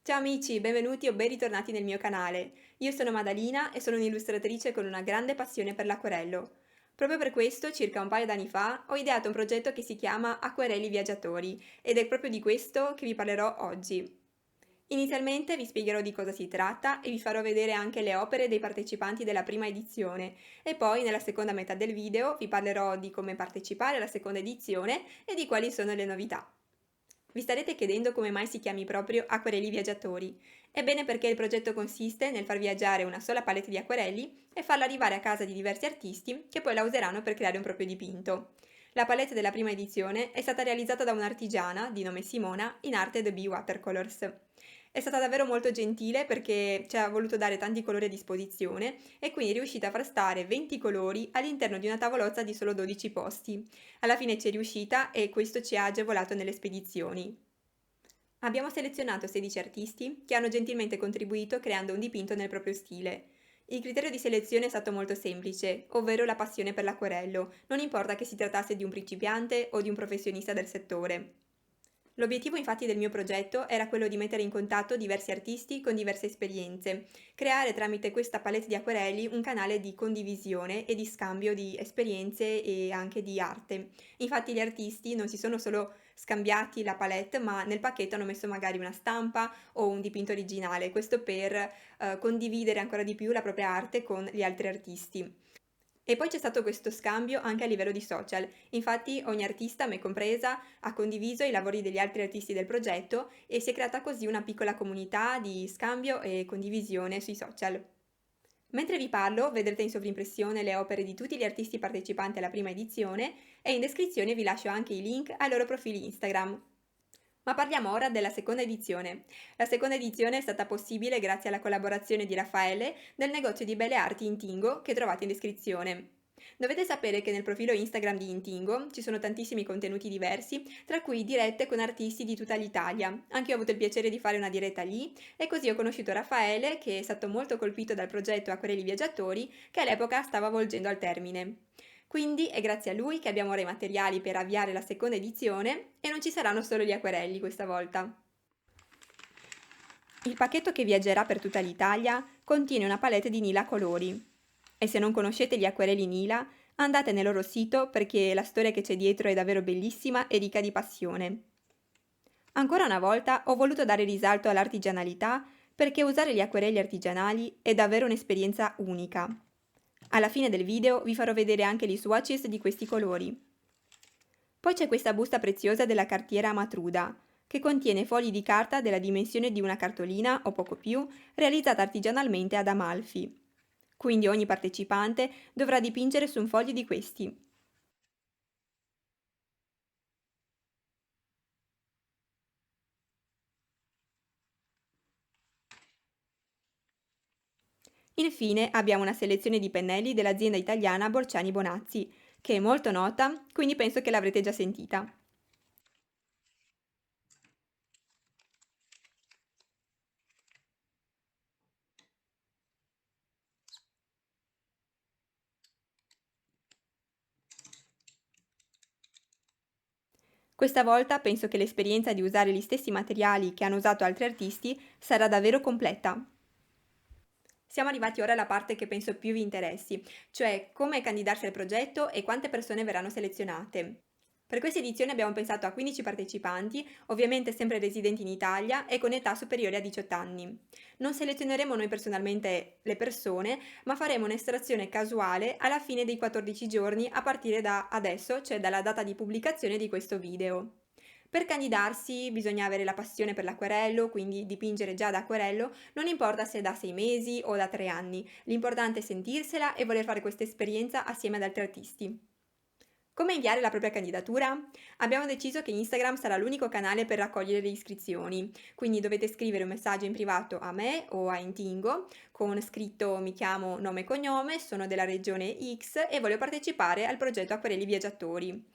Ciao amici, benvenuti o ben ritornati nel mio canale. Io sono Madalina e sono un'illustratrice con una grande passione per l'acquerello. Proprio per questo, circa un paio d'anni fa, ho ideato un progetto che si chiama Acquerelli Viaggiatori ed è proprio di questo che vi parlerò oggi. Inizialmente vi spiegherò di cosa si tratta e vi farò vedere anche le opere dei partecipanti della prima edizione e poi nella seconda metà del video vi parlerò di come partecipare alla seconda edizione e di quali sono le novità. Vi starete chiedendo come mai si chiami proprio Acquerelli Viaggiatori. Ebbene perché il progetto consiste nel far viaggiare una sola palette di acquerelli e farla arrivare a casa di diversi artisti che poi la useranno per creare un proprio dipinto. La palette della prima edizione è stata realizzata da un'artigiana di nome Simona in arte The Bee Watercolors. È stata davvero molto gentile perché ci ha voluto dare tanti colori a disposizione e quindi è riuscita a far stare 20 colori all'interno di una tavolozza di solo 12 posti. Alla fine ci è riuscita e questo ci ha agevolato nelle spedizioni. Abbiamo selezionato 16 artisti che hanno gentilmente contribuito creando un dipinto nel proprio stile. Il criterio di selezione è stato molto semplice, ovvero la passione per l'acquerello, non importa che si trattasse di un principiante o di un professionista del settore. L'obiettivo infatti del mio progetto era quello di mettere in contatto diversi artisti con diverse esperienze, creare tramite questa palette di acquerelli un canale di condivisione e di scambio di esperienze e anche di arte. Infatti gli artisti non si sono solo scambiati la palette, ma nel pacchetto hanno messo magari una stampa o un dipinto originale, questo per condividere ancora di più la propria arte con gli altri artisti. E poi c'è stato questo scambio anche a livello di social. Infatti ogni artista, me compresa, ha condiviso i lavori degli altri artisti del progetto e si è creata così una piccola comunità di scambio e condivisione sui social. Mentre vi parlo, vedrete in sovrimpressione le opere di tutti gli artisti partecipanti alla prima edizione e in descrizione vi lascio anche i link ai loro profili Instagram. Ma parliamo ora della seconda edizione. La seconda edizione è stata possibile grazie alla collaborazione di Raffaele del negozio di belle arti Intingo che trovate in descrizione. Dovete sapere che nel profilo Instagram di Intingo ci sono tantissimi contenuti diversi, tra cui dirette con artisti di tutta l'Italia. Anche io ho avuto il piacere di fare una diretta lì e così ho conosciuto Raffaele, che è stato molto colpito dal progetto Acquerelli Viaggiatori, che all'epoca stava volgendo al termine. Quindi è grazie a lui che abbiamo ora i materiali per avviare la seconda edizione e non ci saranno solo gli acquerelli questa volta. Il pacchetto che viaggerà per tutta l'Italia contiene una palette di Nila a colori. E se non conoscete gli acquerelli Nila, andate nel loro sito perché la storia che c'è dietro è davvero bellissima e ricca di passione. Ancora una volta ho voluto dare risalto all'artigianalità perché usare gli acquerelli artigianali è davvero un'esperienza unica. Alla fine del video vi farò vedere anche gli swatches di questi colori. Poi c'è questa busta preziosa della cartiera Matruda, che contiene fogli di carta della dimensione di una cartolina o poco più, realizzata artigianalmente ad Amalfi. Quindi ogni partecipante dovrà dipingere su un foglio di questi. Infine abbiamo una selezione di pennelli dell'azienda italiana Borciani Bonazzi, che è molto nota, quindi penso che l'avrete già sentita. Questa volta penso che l'esperienza di usare gli stessi materiali che hanno usato altri artisti sarà davvero completa. Siamo arrivati ora alla parte che penso più vi interessi, cioè come candidarsi al progetto e quante persone verranno selezionate. Per questa edizione abbiamo pensato a 15 partecipanti, ovviamente sempre residenti in Italia e con età superiore a 18 anni. Non selezioneremo noi personalmente le persone, ma faremo un'estrazione casuale alla fine dei 14 giorni a partire da adesso, cioè dalla data di pubblicazione di questo video. Per candidarsi bisogna avere la passione per l'acquerello, quindi dipingere già da acquerello, non importa se è da 6 mesi o da 3 anni, l'importante è sentirsela e voler fare questa esperienza assieme ad altri artisti. Come inviare la propria candidatura? Abbiamo deciso che Instagram sarà l'unico canale per raccogliere le iscrizioni, quindi dovete scrivere un messaggio in privato a me o a Intingo con scritto mi chiamo nome e cognome, sono della regione X e voglio partecipare al progetto Acquerelli Viaggiatori.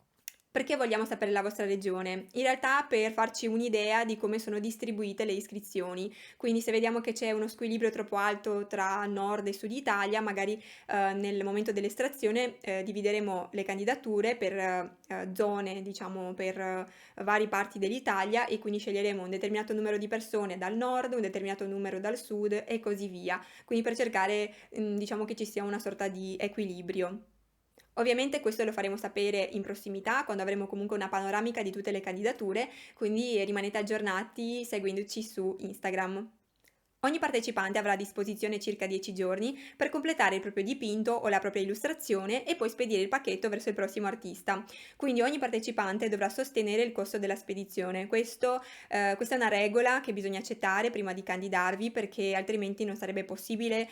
Perché vogliamo sapere la vostra regione? In realtà per farci un'idea di come sono distribuite le iscrizioni. Quindi se vediamo che c'è uno squilibrio troppo alto tra nord e sud Italia, magari nel momento dell'estrazione divideremo le candidature per zone, diciamo, per varie parti dell'Italia e quindi sceglieremo un determinato numero di persone dal nord, un determinato numero dal sud e così via. Quindi per cercare, diciamo che ci sia una sorta di equilibrio. Ovviamente questo lo faremo sapere in prossimità, quando avremo comunque una panoramica di tutte le candidature, quindi rimanete aggiornati seguendoci su Instagram. Ogni partecipante avrà a disposizione circa 10 giorni per completare il proprio dipinto o la propria illustrazione e poi spedire il pacchetto verso il prossimo artista. Quindi ogni partecipante dovrà sostenere il costo della spedizione. Questa è una regola che bisogna accettare prima di candidarvi perché altrimenti non sarebbe possibile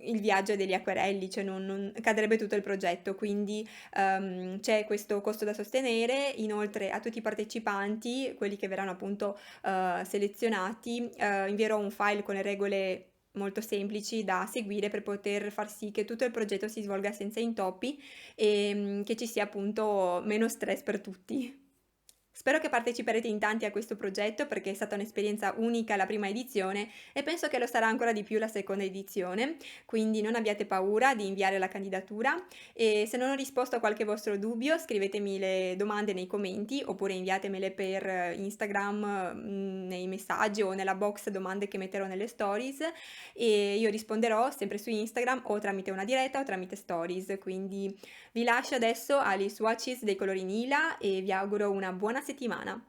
il viaggio degli acquerelli, cioè non cadrebbe tutto il progetto. Quindi c'è questo costo da sostenere. Inoltre a tutti i partecipanti, quelli che verranno appunto selezionati, invierò un file con le regole molto semplici da seguire per poter far sì che tutto il progetto si svolga senza intoppi e che ci sia appunto meno stress per tutti. Spero che parteciperete in tanti a questo progetto perché è stata un'esperienza unica la prima edizione e penso che lo sarà ancora di più la seconda edizione, quindi non abbiate paura di inviare la candidatura e se non ho risposto a qualche vostro dubbio scrivetemi le domande nei commenti oppure inviatemele per Instagram nei messaggi o nella box domande che metterò nelle stories e io risponderò sempre su Instagram o tramite una diretta o tramite stories, quindi vi lascio adesso agli swatches dei colori Nila e vi auguro una buona settimana.